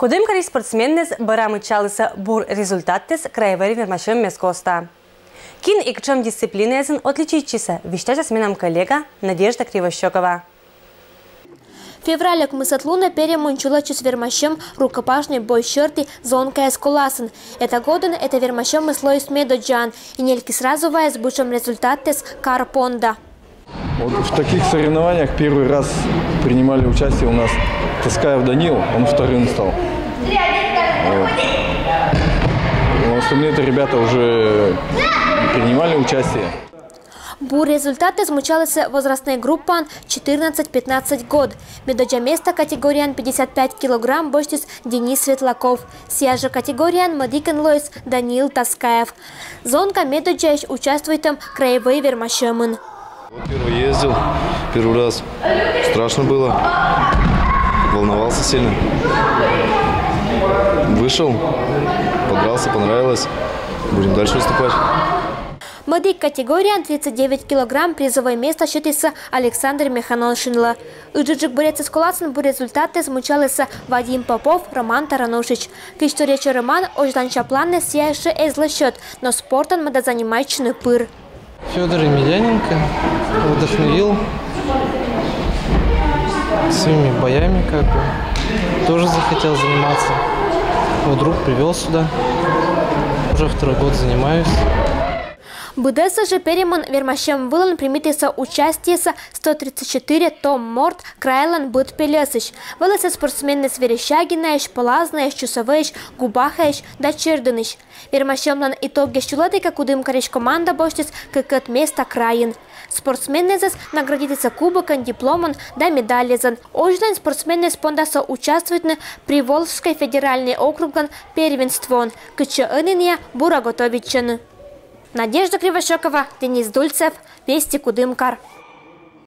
Кудымкари спортсменнес барамы чалыса бур результаттес краевой вермашем мескоста. Кин и кчем дисциплинезен отличительница, вещать с меном коллега Надежда Кривощекова. Февралек мысатлуна перемунчула с вермащем рукопашный бой черты зонка эскуласын. Это годен это вермащем мыслой смедоджан и нельки сразу вая с бучем результатес карпонда. Вот в таких соревнованиях первый раз принимали участие у нас Таскаев Данил, он вторым стал. Но остальные-то ребята уже принимали участие. Бур результаты смучалась возрастной группа 14-15 год. Медоджа места категориян 55 килограмм бочтис Денис Светлаков. Сия же категориян Мадикен Лойс Даниил Таскаев. Зонка медоджа участвует там краевой вермащемын. Первый ездил, первый раз. Страшно было. Волновался сильно. Вышел, подрался, понравилось. Будем дальше выступать. Мадик категория 39 килограмм призовое место считается Александр Механошинла. Уджуджик борец с Кулацин по результаты смучались Вадим Попов, Роман Таранушич. К истории Роман ождан чапланне сияющий эзлощет, но спортом надо заниматься пыр. Федор Емельяненко вдохновил своими боями, тоже захотел заниматься. Вот друг привел сюда, уже второй год занимаюсь. Будеса же перемон вермащем вылан примитеса участие 134 Том Морт Крайлан Быт Пелесыч. Вылася спортсмены с Верещагинаеш, Полазнаеш, Чусовееш, Губахаеш, да Чердыныш. Вермащем лан итог гещулатика Кудымкариш команда боштис кыкет места краин. Спортсмены зас наградится кубоком, дипломом да медалезан. Ождан спортсмены спондаса участвуют на Приволжской федеральной округан первенствон. Кыча Энения Бура Готовичен. Надежда Кривощекова, Денис Дульцев, Вести Кудымкар.